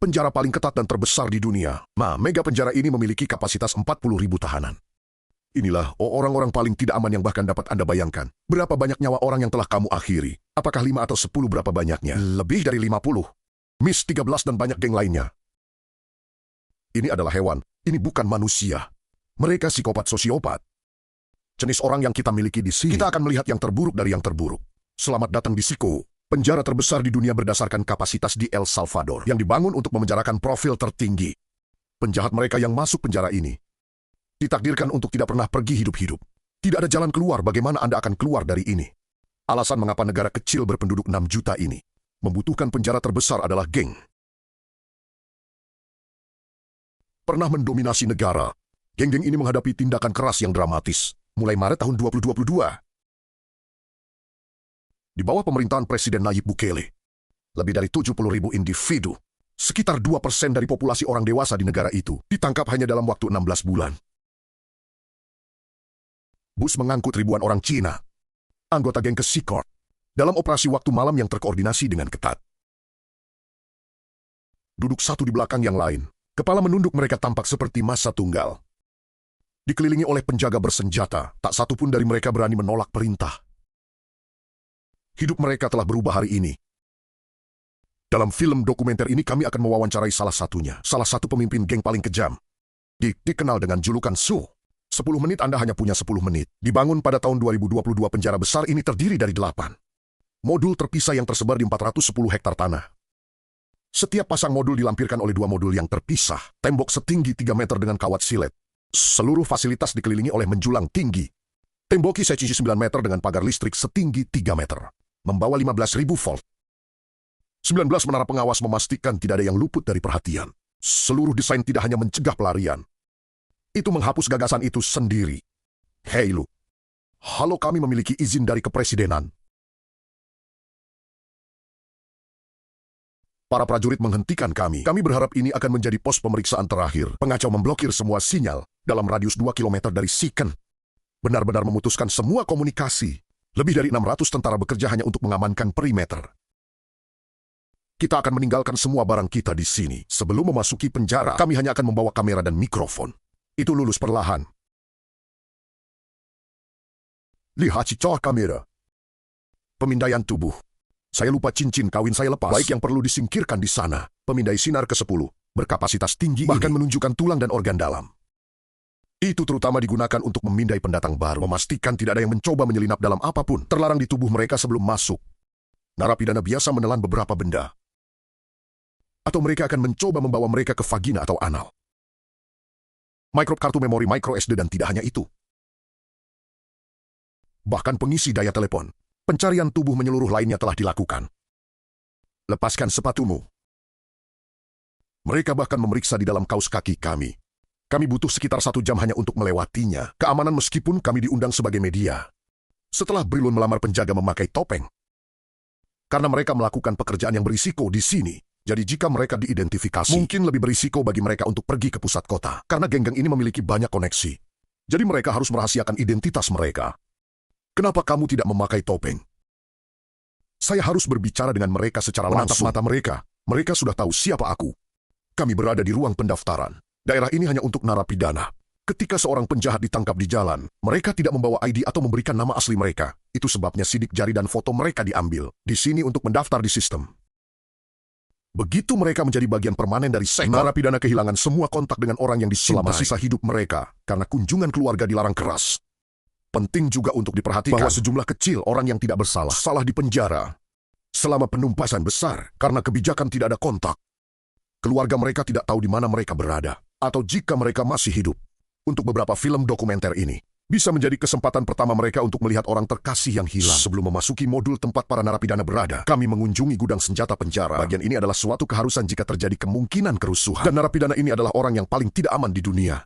Penjara paling ketat dan terbesar di dunia. Nah, mega penjara ini memiliki kapasitas 40.000 tahanan. Inilah orang-orang paling tidak aman yang bahkan dapat Anda bayangkan. Berapa banyak nyawa orang yang telah kamu akhiri? Apakah 5 atau 10 berapa banyaknya? Lebih dari 50. Miss 13 dan banyak geng lainnya. Ini adalah hewan. Ini bukan manusia. Mereka psikopat sosiopat. Jenis orang yang kita miliki di sini. Kita akan melihat yang terburuk dari yang terburuk. Selamat datang di Siko, penjara terbesar di dunia berdasarkan kapasitas di El Salvador, yang dibangun untuk memenjarakan profil tertinggi. Penjahat mereka yang masuk penjara ini ditakdirkan untuk tidak pernah pergi hidup-hidup. Tidak ada jalan keluar. Bagaimana Anda akan keluar dari ini? Alasan mengapa negara kecil berpenduduk 6 juta ini membutuhkan penjara terbesar adalah geng. Pernah mendominasi negara. Geng-geng ini menghadapi tindakan keras yang dramatis mulai Maret tahun 2022. Di bawah pemerintahan Presiden Nayib Bukele, lebih dari 70.000 individu, sekitar 2% dari populasi orang dewasa di negara itu, ditangkap hanya dalam waktu 16 bulan. Bus mengangkut ribuan orang Cina, anggota geng ke Sikor, dalam operasi waktu malam yang terkoordinasi dengan ketat. Duduk satu di belakang yang lain, kepala menunduk mereka tampak seperti massa tunggal. Dikelilingi oleh penjaga bersenjata, tak satu pun dari mereka berani menolak perintah. Hidup mereka telah berubah hari ini. Dalam film dokumenter ini kami akan mewawancarai salah satunya, salah satu pemimpin geng paling kejam. Dikenal dengan julukan Su. 10 menit Anda hanya punya 10 menit. Dibangun pada tahun 2022, penjara besar ini terdiri dari 8 modul terpisah yang tersebar di 410 hektar tanah. Setiap pasang modul dilampirkan oleh 2 modul yang terpisah. Tembok setinggi 3 meter dengan kawat silet. Seluruh fasilitas dikelilingi oleh menjulang tinggi. Temboki secisi 9 meter dengan pagar listrik setinggi 3 meter. Membawa 15.000 volt. 19 menara pengawas memastikan tidak ada yang luput dari perhatian. Seluruh desain tidak hanya mencegah pelarian. Itu menghapus gagasan itu sendiri. Hei lu. Halo, kami memiliki izin dari kepresidenan. Para prajurit menghentikan kami. Kami berharap ini akan menjadi pos pemeriksaan terakhir. Pengacau memblokir semua sinyal dalam radius 2 km dari Siken. Benar-benar memutuskan semua komunikasi. Lebih dari 600 tentara bekerja hanya untuk mengamankan perimeter. Kita akan meninggalkan semua barang kita di sini. Sebelum memasuki penjara, kami hanya akan membawa kamera dan mikrofon. Itu lulus perlahan. Lihat cicor kamera. Pemindaian tubuh. Saya lupa cincin kawin saya lepas. Baik yang perlu disingkirkan di sana. Pemindai sinar ke-10. Berkapasitas tinggi bahkan menunjukkan tulang dan organ dalam. Itu terutama digunakan untuk memindai pendatang baru. Memastikan tidak ada yang mencoba menyelinap dalam apapun. Terlarang di tubuh mereka sebelum masuk. Narapidana biasa menelan beberapa benda. Atau mereka akan mencoba membawa mereka ke vagina atau anal. Kartu memori micro SD, dan tidak hanya itu. Bahkan pengisi daya telepon. Pencarian tubuh menyeluruh lainnya telah dilakukan. Lepaskan sepatumu. Mereka bahkan memeriksa di dalam kaus kaki kami. Kami butuh sekitar 1 jam hanya untuk melewatinya. Keamanan meskipun kami diundang sebagai media. Setelah Brilun melamar penjaga memakai topeng. Karena mereka melakukan pekerjaan yang berisiko di sini. Jadi jika mereka diidentifikasi, mungkin lebih berisiko bagi mereka untuk pergi ke pusat kota. Karena geng-geng ini memiliki banyak koneksi. Jadi mereka harus merahasiakan identitas mereka. Kenapa kamu tidak memakai topeng? Saya harus berbicara dengan mereka secara langsung. Menatap mata mereka. Mereka sudah tahu siapa aku. Kami berada di ruang pendaftaran. Daerah ini hanya untuk narapidana. Ketika seorang penjahat ditangkap di jalan, mereka tidak membawa ID atau memberikan nama asli mereka. Itu sebabnya sidik jari dan foto mereka diambil di sini untuk mendaftar di sistem. Begitu mereka menjadi bagian permanen dari sektor, narapidana kehilangan semua kontak dengan orang yang disintai selama sisa hidup mereka karena kunjungan keluarga dilarang keras. Penting juga untuk diperhatikan bahwa sejumlah kecil orang yang tidak bersalah salah di penjara selama penumpasan besar karena kebijakan tidak ada kontak. Keluarga mereka tidak tahu di mana mereka berada atau jika mereka masih hidup. Untuk beberapa film dokumenter ini bisa menjadi kesempatan pertama mereka untuk melihat orang terkasih yang hilang. Sebelum memasuki modul tempat para narapidana berada, kami mengunjungi gudang senjata penjara. Bagian ini adalah suatu keharusan jika terjadi kemungkinan kerusuhan. Dan narapidana ini adalah orang yang paling tidak aman di dunia.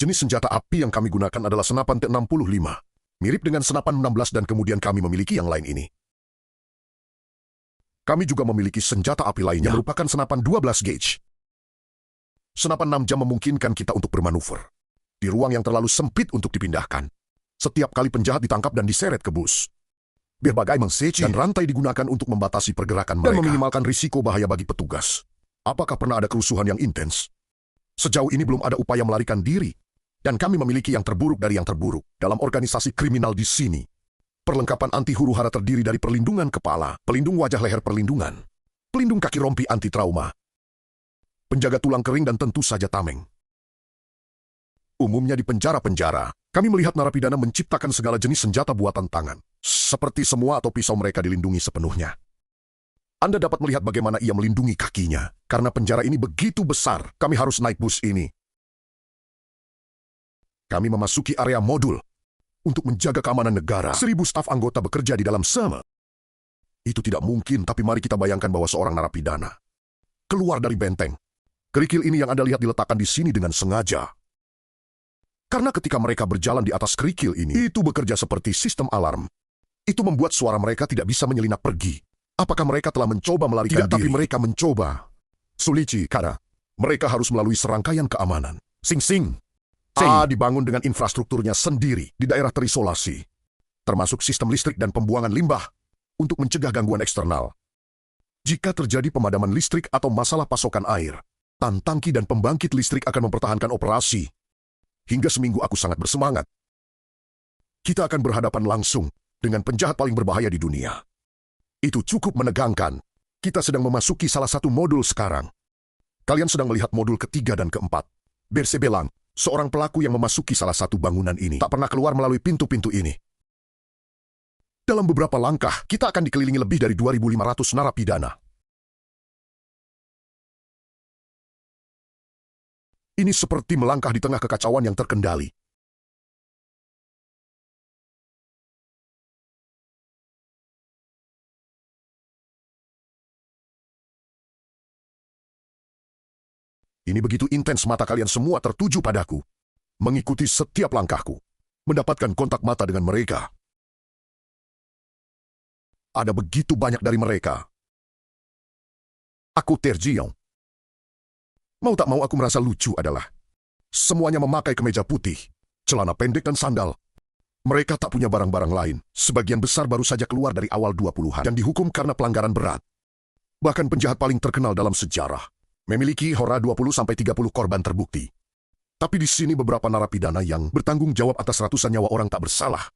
Jenis senjata api yang kami gunakan adalah senapan T65. Mirip dengan senapan 16 dan kemudian kami memiliki yang lain ini. Kami juga memiliki senjata api lainnya yang merupakan senapan 12 gauge. Senapan 6 jam memungkinkan kita untuk bermanuver di ruang yang terlalu sempit untuk dipindahkan. Setiap kali penjahat ditangkap dan diseret ke bus. Berbagai mengseci dan rantai digunakan untuk membatasi pergerakan mereka dan meminimalkan risiko bahaya bagi petugas. Apakah pernah ada kerusuhan yang intens? Sejauh ini belum ada upaya melarikan diri. Dan kami memiliki yang terburuk dari yang terburuk dalam organisasi kriminal di sini. Perlengkapan anti huru-hara terdiri dari perlindungan kepala, pelindung wajah leher perlindungan, pelindung kaki rompi anti trauma, penjaga tulang kering dan tentu saja tameng. Umumnya di penjara-penjara, kami melihat narapidana menciptakan segala jenis senjata buatan tangan. Seperti semua atau pisau mereka dilindungi sepenuhnya. Anda dapat melihat bagaimana ia melindungi kakinya. Karena penjara ini begitu besar, kami harus naik bus ini. Kami memasuki area modul untuk menjaga keamanan negara. 1.000 staf anggota bekerja di dalam sana. Itu tidak mungkin, tapi mari kita bayangkan bahwa seorang narapidana keluar dari benteng. Kerikil ini yang Anda lihat diletakkan di sini dengan sengaja. Karena ketika mereka berjalan di atas kerikil ini, itu bekerja seperti sistem alarm. Itu membuat suara mereka tidak bisa menyelinap pergi. Apakah mereka telah mencoba melarikan diri? Tidak, tapi mereka mencoba. Sulici, Kara, mereka harus melalui serangkaian keamanan. Sing-sing. Dibangun dengan infrastrukturnya sendiri di daerah terisolasi. Termasuk sistem listrik dan pembuangan limbah untuk mencegah gangguan eksternal. Jika terjadi pemadaman listrik atau masalah pasokan air, tangki dan pembangkit listrik akan mempertahankan operasi. Hingga seminggu aku sangat bersemangat. Kita akan berhadapan langsung dengan penjahat paling berbahaya di dunia. Itu cukup menegangkan. Kita sedang memasuki salah satu modul sekarang. Kalian sedang melihat modul ketiga dan keempat. Bersebelang, seorang pelaku yang memasuki salah satu bangunan ini tak pernah keluar melalui pintu-pintu ini. Dalam beberapa langkah, kita akan dikelilingi lebih dari 2.500 narapidana. Ini seperti melangkah di tengah kekacauan yang terkendali. Ini begitu intens, mata kalian semua tertuju padaku. Mengikuti setiap langkahku. Mendapatkan kontak mata dengan mereka. Ada begitu banyak dari mereka. Aku terjiong. Mau tak mau aku merasa lucu adalah semuanya memakai kemeja putih, celana pendek dan sandal. Mereka tak punya barang-barang lain. Sebagian besar baru saja keluar dari awal 20-an dan dihukum karena pelanggaran berat. Bahkan penjahat paling terkenal dalam sejarah memiliki hora 20-30 korban terbukti. Tapi di sini beberapa narapidana yang bertanggung jawab atas ratusan nyawa orang tak bersalah.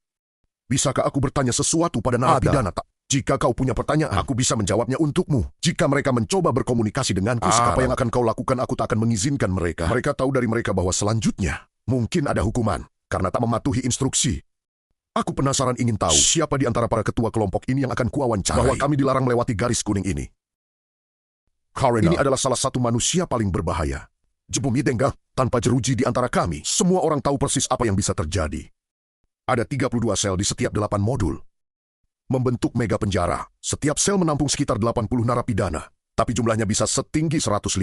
Bisakah aku bertanya sesuatu pada narapidana? Tak. Jika kau punya pertanyaan, aku bisa menjawabnya untukmu. Jika mereka mencoba berkomunikasi denganku, apa yang akan kau lakukan? Aku tak akan mengizinkan mereka. Mereka tahu dari mereka bahwa selanjutnya mungkin ada hukuman karena tak mematuhi instruksi. Aku penasaran ingin tahu siapa di antara para ketua kelompok ini yang akan kuwawancarai. Bahwa kami dilarang melewati garis kuning ini. Karena ini adalah salah satu manusia paling berbahaya. Jebumi Dengga, tanpa jeruji di antara kami, semua orang tahu persis apa yang bisa terjadi. Ada 32 sel di setiap 8 modul. Membentuk mega penjara. Setiap sel menampung sekitar 80 narapidana, tapi jumlahnya bisa setinggi 150.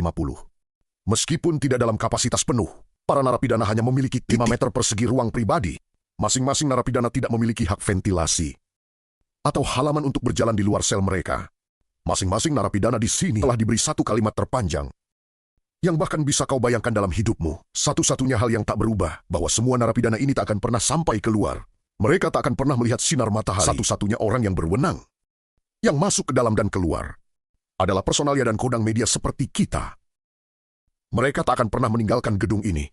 Meskipun tidak dalam kapasitas penuh, para narapidana hanya memiliki 5 meter persegi ruang pribadi. Masing-masing narapidana tidak memiliki hak ventilasi atau halaman untuk berjalan di luar sel mereka. Masing-masing narapidana di sini telah diberi satu kalimat terpanjang yang bahkan bisa kau bayangkan dalam hidupmu. Satu-satunya hal yang tak berubah, bahwa semua narapidana ini tak akan pernah sampai keluar. Mereka tak akan pernah melihat sinar matahari. Satu-satunya orang yang berwenang, yang masuk ke dalam dan keluar, adalah personalia dan kodang media seperti kita. Mereka tak akan pernah meninggalkan gedung ini.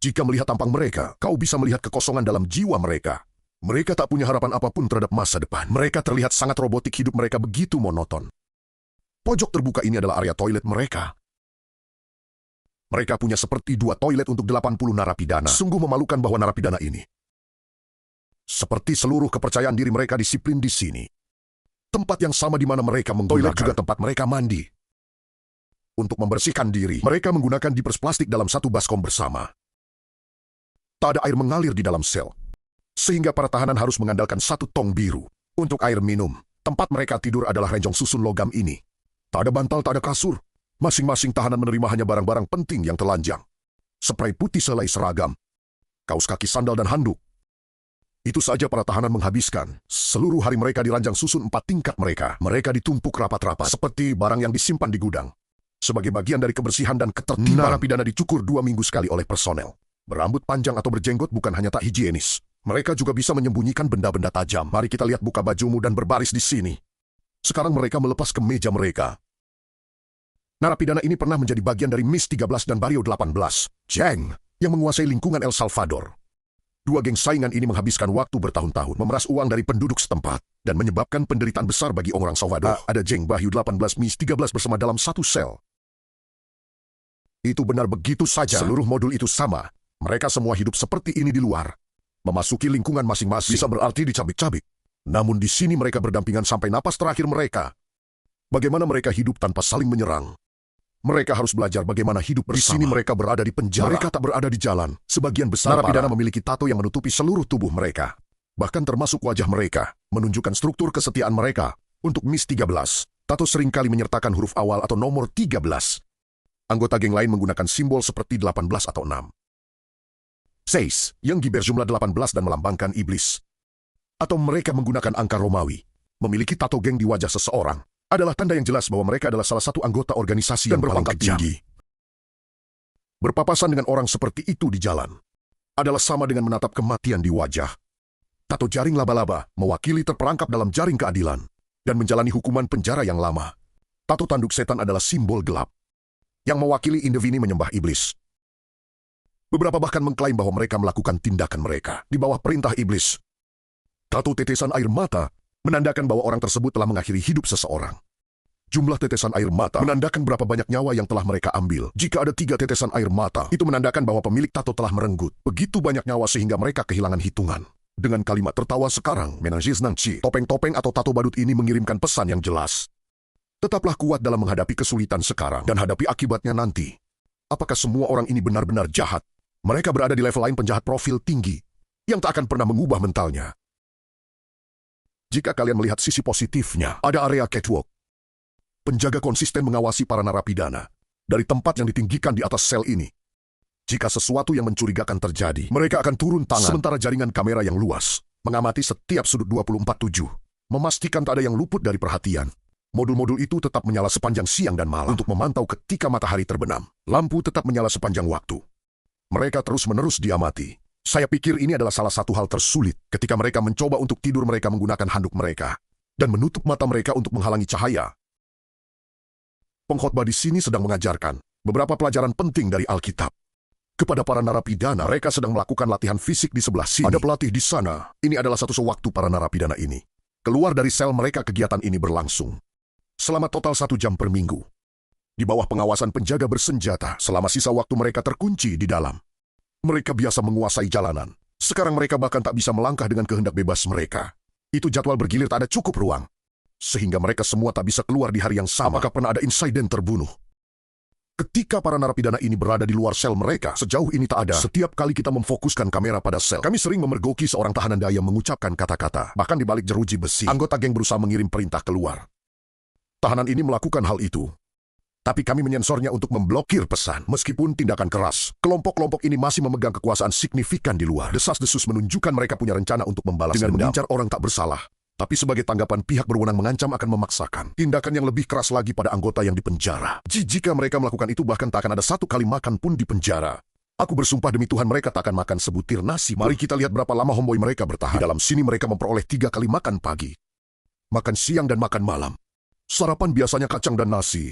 Jika melihat tampang mereka, kau bisa melihat kekosongan dalam jiwa mereka. Mereka tak punya harapan apapun terhadap masa depan. Mereka terlihat sangat robotik, hidup mereka begitu monoton. Pojok terbuka ini adalah area toilet mereka. Mereka punya seperti 2 toilet untuk 80 narapidana. Sungguh memalukan bahwa narapidana ini, seperti seluruh kepercayaan diri mereka, disiplin di sini. Tempat yang sama di mana mereka menggunakan. Toilet juga tempat mereka mandi. Untuk membersihkan diri, mereka menggunakan diapers plastik dalam satu baskom bersama. Tak ada air mengalir di dalam sel, sehingga para tahanan harus mengandalkan satu tong biru untuk air minum. Tempat mereka tidur adalah renjong susun logam ini. Tak ada bantal, tak ada kasur. Masing-masing tahanan menerima hanya barang-barang penting yang telanjang. Spray putih selai seragam, kaos kaki, sandal, dan handuk. Itu saja para tahanan menghabiskan seluruh hari mereka di ranjang susun 4 tingkat mereka. Mereka ditumpuk rapat-rapat seperti barang yang disimpan di gudang. Sebagai bagian dari kebersihan dan ketertiban, narapidana dicukur 2 minggu sekali oleh personel. Berambut panjang atau berjenggot bukan hanya tak higienis. Mereka juga bisa menyembunyikan benda-benda tajam. Mari kita lihat, buka bajumu dan berbaris di sini. Sekarang mereka melepas kemeja mereka. Narapidana ini pernah menjadi bagian dari MIS 13 dan Barrio 18, geng yang menguasai lingkungan El Salvador. Dua geng saingan ini menghabiskan waktu bertahun-tahun memeras uang dari penduduk setempat dan menyebabkan penderitaan besar bagi orang Salvador. Ada geng Barrio 18 MIS 13 bersama dalam satu sel. Itu benar begitu saja. Seluruh modul itu sama. Mereka semua hidup seperti ini di luar. Memasuki lingkungan masing-masing bisa berarti dicabik-cabik. Namun di sini mereka berdampingan sampai napas terakhir mereka. Bagaimana mereka hidup tanpa saling menyerang. Mereka harus belajar bagaimana hidup bersama. Di sini mereka berada di penjara. Mereka tak berada di jalan. Sebagian besar narapidana memiliki tato yang menutupi seluruh tubuh mereka. Bahkan termasuk wajah mereka, menunjukkan struktur kesetiaan mereka. Untuk MIS 13, tato seringkali menyertakan huruf awal atau nomor 13. Anggota geng lain menggunakan simbol seperti 18 atau 6. 6 yang berjumlah 18 dan melambangkan iblis. Atau mereka menggunakan angka Romawi. Memiliki tato geng di wajah seseorang adalah tanda yang jelas bahwa mereka adalah salah satu anggota organisasi yang berpangkat tinggi. Berpapasan dengan orang seperti itu di jalan adalah sama dengan menatap kematian di wajah. Tato jaring laba-laba mewakili terperangkap dalam jaring keadilan dan menjalani hukuman penjara yang lama. Tato tanduk setan adalah simbol gelap yang mewakili individu menyembah iblis. Beberapa bahkan mengklaim bahwa mereka melakukan tindakan mereka di bawah perintah iblis. Tato tetesan air mata menandakan bahwa orang tersebut telah mengakhiri hidup seseorang. Jumlah tetesan air mata menandakan berapa banyak nyawa yang telah mereka ambil. Jika ada 3 tetesan air mata, itu menandakan bahwa pemilik tato telah merenggut begitu banyak nyawa sehingga mereka kehilangan hitungan. Dengan kalimat tertawa sekarang, Menangis Nanci, topeng-topeng atau tato badut ini mengirimkan pesan yang jelas. Tetaplah kuat dalam menghadapi kesulitan sekarang dan hadapi akibatnya nanti. Apakah semua orang ini benar-benar jahat? Mereka berada di level lain penjahat profil tinggi yang tak akan pernah mengubah mentalnya. Jika kalian melihat sisi positifnya, ada area catwalk. Penjaga konsisten mengawasi para narapidana dari tempat yang ditinggikan di atas sel ini. Jika sesuatu yang mencurigakan terjadi, mereka akan turun tangan. Sementara jaringan kamera yang luas mengamati setiap sudut 24/7, memastikan tak ada yang luput dari perhatian. Modul-modul itu tetap menyala sepanjang siang dan malam untuk memantau ketika matahari terbenam. Lampu tetap menyala sepanjang waktu. Mereka terus-menerus diamati. Saya pikir ini adalah salah satu hal tersulit ketika mereka mencoba untuk tidur. Mereka menggunakan handuk mereka dan menutup mata mereka untuk menghalangi cahaya. Pengkhotbah di sini sedang mengajarkan beberapa pelajaran penting dari Alkitab. Kepada para narapidana, mereka sedang melakukan latihan fisik di sebelah sini. Ada pelatih di sana. Ini adalah satu sewaktu para narapidana ini keluar dari sel mereka. Kegiatan ini berlangsung selama total 1 jam per minggu. Di bawah pengawasan penjaga bersenjata selama sisa waktu mereka terkunci di dalam. Mereka biasa menguasai jalanan. Sekarang mereka bahkan tak bisa melangkah dengan kehendak bebas mereka. Itu jadwal bergilir, tak ada cukup ruang. Sehingga mereka semua tak bisa keluar di hari yang sama. Apakah pernah ada insiden terbunuh? Ketika para narapidana ini berada di luar sel mereka, sejauh ini tak ada. Setiap kali kita memfokuskan kamera pada sel, kami sering memergoki seorang tahanan daya mengucapkan kata-kata. Bahkan di balik jeruji besi, anggota geng berusaha mengirim perintah keluar. Tahanan ini melakukan hal itu. Tapi kami menyensornya untuk memblokir pesan. Meskipun tindakan keras, kelompok-kelompok ini masih memegang kekuasaan signifikan di luar. Desas-desus menunjukkan mereka punya rencana untuk membalas dengan mengincar orang tak bersalah. Tapi sebagai tanggapan, pihak berwenang mengancam akan memaksakan tindakan yang lebih keras lagi pada anggota yang dipenjara. Jika mereka melakukan itu, bahkan tak akan ada 1 kali makan pun di penjara. Aku bersumpah demi Tuhan, mereka tak akan makan sebutir nasi. Mari kita lihat berapa lama homeboy mereka bertahan. Di dalam sini mereka memperoleh 3 kali makan pagi, makan siang dan makan malam. Sarapan biasanya kacang dan nasi.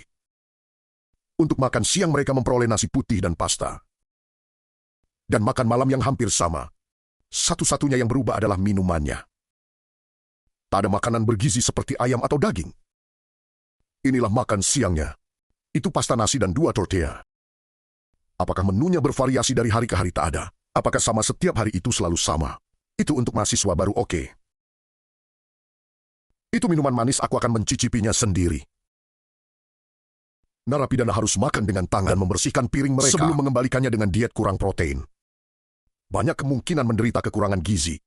Untuk makan siang mereka memperoleh nasi putih dan pasta. Dan makan malam yang hampir sama. Satu-satunya yang berubah adalah minumannya. Tak ada makanan bergizi seperti ayam atau daging. Inilah makan siangnya. Itu pasta nasi dan 2 tortilla. Apakah menunya bervariasi dari hari ke hari? Tak ada. Apakah sama setiap hari? Itu selalu sama. Itu untuk mahasiswa baru, oke. Itu minuman manis, aku akan mencicipinya sendiri. Narapidana harus makan dengan tangan dan membersihkan piring mereka sebelum mengembalikannya dengan diet kurang protein. Banyak kemungkinan menderita kekurangan gizi.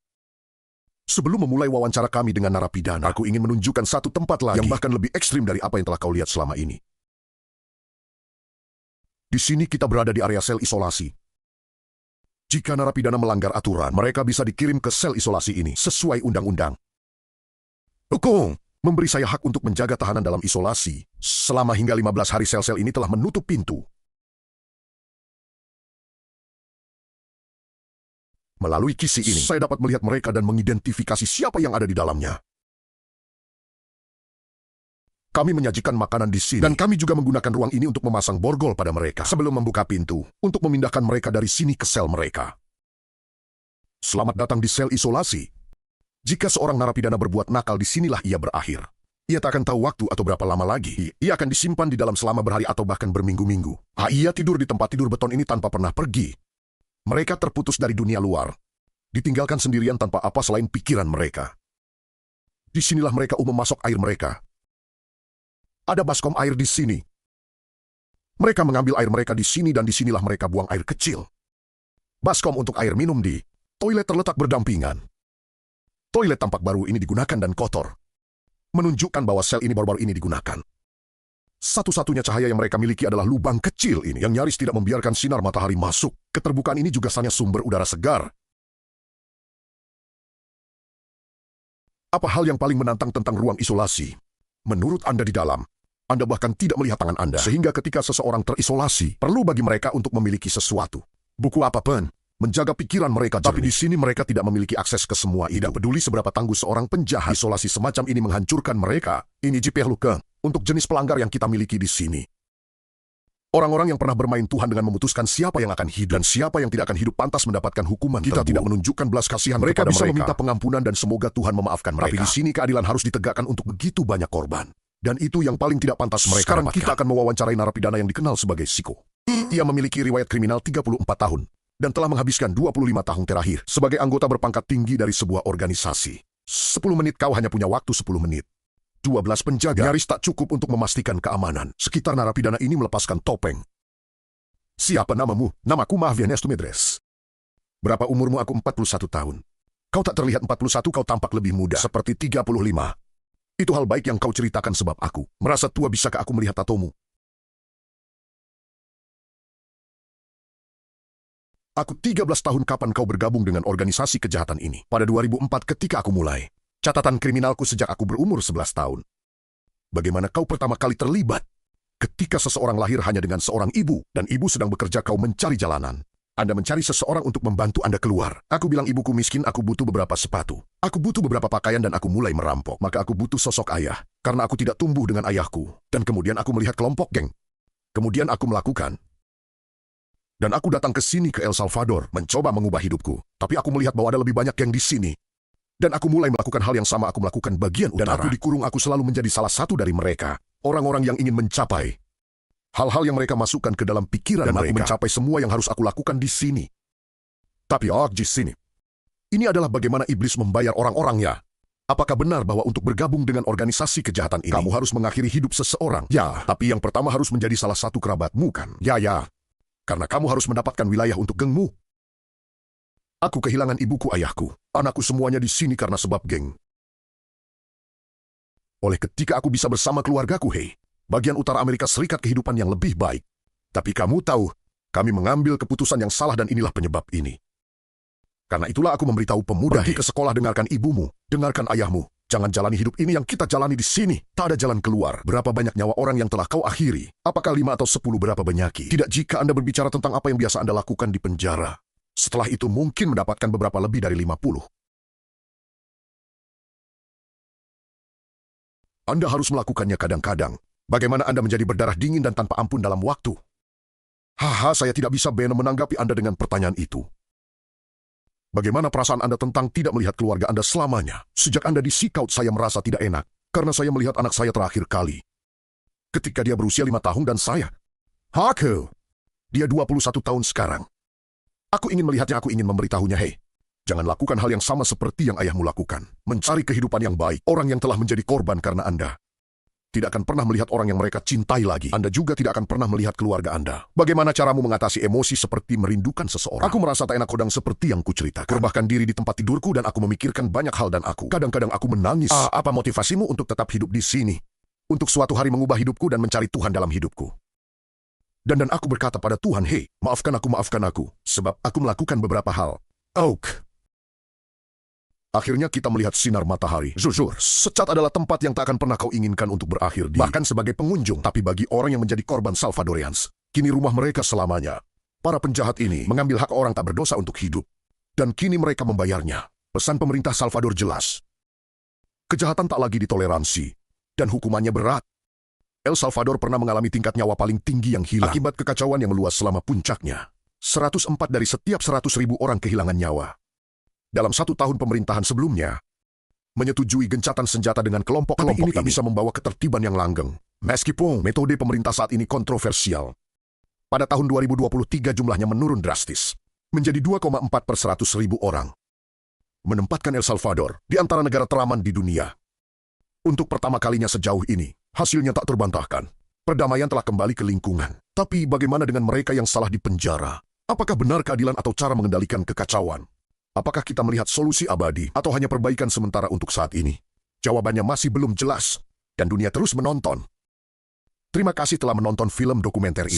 Sebelum memulai wawancara kami dengan narapidana, aku ingin menunjukkan satu tempat lagi yang bahkan lebih ekstrim dari apa yang telah kau lihat selama ini. Di sini kita berada di area sel isolasi. Jika narapidana melanggar aturan, mereka bisa dikirim ke sel isolasi ini sesuai undang-undang. Hukum memberi saya hak untuk menjaga tahanan dalam isolasi selama hingga 15 hari. Sel-sel ini telah menutup pintu. Melalui kisi ini, saya dapat melihat mereka dan mengidentifikasi siapa yang ada di dalamnya. Kami menyajikan makanan di sini. Dan kami juga menggunakan ruang ini untuk memasang borgol pada mereka sebelum membuka pintu untuk memindahkan mereka dari sini ke sel mereka. Selamat datang di sel isolasi. Jika seorang narapidana berbuat nakal, disinilah ia berakhir. Ia tak akan tahu waktu atau berapa lama lagi. Ia akan disimpan di dalam selama berhari atau bahkan berminggu-minggu. Ia tidur di tempat tidur beton ini tanpa pernah pergi. Mereka terputus dari dunia luar. Ditinggalkan sendirian tanpa apa selain pikiran mereka. Disinilah mereka memasok air mereka. Ada baskom air di sini. Mereka mengambil air mereka di sini dan disinilah mereka buang air kecil. Baskom untuk air minum di toilet terletak berdampingan. Toilet tampak baru ini digunakan dan kotor. Menunjukkan bahwa sel ini baru-baru ini digunakan. Satu-satunya cahaya yang mereka miliki adalah lubang kecil ini yang nyaris tidak membiarkan sinar matahari masuk. Keterbukaan ini juga hanya sumber udara segar. Apa hal yang paling menantang tentang ruang isolasi? Menurut Anda di dalam, Anda bahkan tidak melihat tangan Anda. Sehingga ketika seseorang terisolasi, perlu bagi mereka untuk memiliki sesuatu. Buku apapun, menjaga pikiran mereka jernih. Tapi di sini mereka tidak memiliki akses ke semua itu. Tidak peduli seberapa tangguh seorang penjahat, isolasi semacam ini menghancurkan mereka. Ini JPLUK untuk jenis pelanggar yang kita miliki di sini. Orang-orang yang pernah bermain Tuhan dengan memutuskan siapa yang akan hidup dan siapa yang tidak akan hidup pantas mendapatkan hukuman. Kita tidak menunjukkan belas kasihan mereka kepada bisa meminta pengampunan dan semoga Tuhan memaafkan mereka. Tapi di sini keadilan harus ditegakkan untuk begitu banyak korban. Dan itu yang paling tidak pantas mereka. Sekarang kita akan mewawancarai narapidana yang dikenal sebagai Siko. Ia memiliki riwayat kriminal 34 tahun dan telah menghabiskan 25 tahun terakhir sebagai anggota berpangkat tinggi dari sebuah organisasi. 10 menit kau hanya punya waktu 10 menit. 12 penjaga nyaris tak cukup untuk memastikan keamanan. Sekitar narapidana ini melepaskan topeng. Siapa namamu? Namaku Mahvianestu Medres. Berapa umurmu? Aku 41 tahun. Kau tak terlihat 41, kau tampak lebih muda. Seperti 35. Itu hal baik yang kau ceritakan sebab aku merasa tua. Bisakah aku melihat tatomu? Aku 13 tahun. Kapan kau bergabung dengan organisasi kejahatan ini? Pada 2004 ketika aku mulai. Catatan kriminalku sejak aku berumur 11 tahun. Bagaimana kau pertama kali terlibat? Ketika seseorang lahir hanya dengan seorang ibu, dan ibu sedang bekerja, kau mencari jalanan. Anda mencari seseorang untuk membantu Anda keluar. Aku bilang ibuku miskin, aku butuh beberapa sepatu. Aku butuh beberapa pakaian dan aku mulai merampok. Maka aku butuh sosok ayah, karena aku tidak tumbuh dengan ayahku. Dan kemudian aku melihat kelompok geng. Kemudian aku melakukan. Dan aku datang ke sini ke El Salvador, mencoba mengubah hidupku. Tapi aku melihat bahwa ada lebih banyak geng di sini. Dan aku mulai melakukan hal yang sama. Aku melakukan bagian utara. Dan aku dikurung, aku selalu menjadi salah satu dari mereka. Orang-orang yang ingin mencapai hal-hal yang mereka masukkan ke dalam pikiran dan mereka. Aku mencapai semua yang harus aku lakukan di sini. Tapi di sini, ini adalah bagaimana iblis membayar orang-orangnya. Apakah benar bahwa untuk bergabung dengan organisasi kejahatan ini, kamu harus mengakhiri hidup seseorang? Ya, tapi yang pertama harus menjadi salah satu kerabatmu, kan? Ya. Karena kamu harus mendapatkan wilayah untuk gengmu. Aku kehilangan ibuku, ayahku, anakku, semuanya di sini karena sebab geng. Oleh ketika aku bisa bersama keluargaku, bagian utara Amerika Serikat kehidupan yang lebih baik. Tapi kamu tahu, kami mengambil keputusan yang salah dan inilah penyebab ini. Karena itulah aku memberitahu pemuda, pergi ke sekolah, dengarkan ibumu, dengarkan ayahmu. Jangan jalani hidup ini yang kita jalani di sini. Tak ada jalan keluar. Berapa banyak nyawa orang yang telah kau akhiri? Apakah 5 atau 10 berapa banyak? Tidak jika Anda berbicara tentang apa yang biasa Anda lakukan di penjara. Setelah itu mungkin mendapatkan beberapa lebih dari 50. Anda harus melakukannya kadang-kadang. Bagaimana Anda menjadi berdarah dingin dan tanpa ampun dalam waktu? Saya tidak bisa menanggapi Anda dengan pertanyaan itu. Bagaimana perasaan Anda tentang tidak melihat keluarga Anda selamanya? Sejak Anda di Sikout, saya merasa tidak enak, karena saya melihat anak saya terakhir kali ketika dia berusia 5 tahun dan saya. Dia 21 tahun sekarang. Aku ingin melihatnya, aku ingin memberitahunya, jangan lakukan hal yang sama seperti yang ayahmu lakukan. Mencari kehidupan yang baik. Orang yang telah menjadi korban karena Anda tidak akan pernah melihat orang yang mereka cintai lagi. Anda juga tidak akan pernah melihat keluarga Anda. Bagaimana caramu mengatasi emosi seperti merindukan seseorang? Aku merasa tak enak kodang seperti yang kuceritakan. Kurbahkan diri di tempat tidurku dan aku memikirkan banyak hal dan aku kadang-kadang aku menangis. Apa motivasimu untuk tetap hidup di sini? Untuk suatu hari mengubah hidupku dan mencari Tuhan dalam hidupku. Dan aku berkata pada Tuhan, maafkan aku, sebab aku melakukan beberapa hal. Akhirnya kita melihat sinar matahari. Jujur, Secat adalah tempat yang tak akan pernah kau inginkan untuk berakhir di. Bahkan sebagai pengunjung. Tapi bagi orang yang menjadi korban Salvadorians, kini rumah mereka selamanya. Para penjahat ini mengambil hak orang tak berdosa untuk hidup. Dan kini mereka membayarnya. Pesan pemerintah Salvador jelas. Kejahatan tak lagi ditoleransi. Dan hukumannya berat. El Salvador pernah mengalami tingkat nyawa paling tinggi yang hilang akibat kekacauan yang meluas selama puncaknya. 104 dari setiap 100.000 orang kehilangan nyawa. Dalam 1 tahun pemerintahan sebelumnya, menyetujui gencatan senjata dengan kelompok-kelompok ini tak bisa membawa ketertiban yang langgeng. Meskipun metode pemerintah saat ini kontroversial. Pada tahun 2023 jumlahnya menurun drastis, menjadi 2,4 per 100.000 orang. Menempatkan El Salvador di antara negara teraman di dunia. Untuk pertama kalinya sejauh ini, hasilnya tak terbantahkan. Perdamaian telah kembali ke lingkungan. Tapi bagaimana dengan mereka yang salah di penjara? Apakah benar keadilan atau cara mengendalikan kekacauan? Apakah kita melihat solusi abadi atau hanya perbaikan sementara untuk saat ini? Jawabannya masih belum jelas, dan dunia terus menonton. Terima kasih telah menonton film dokumenter ini.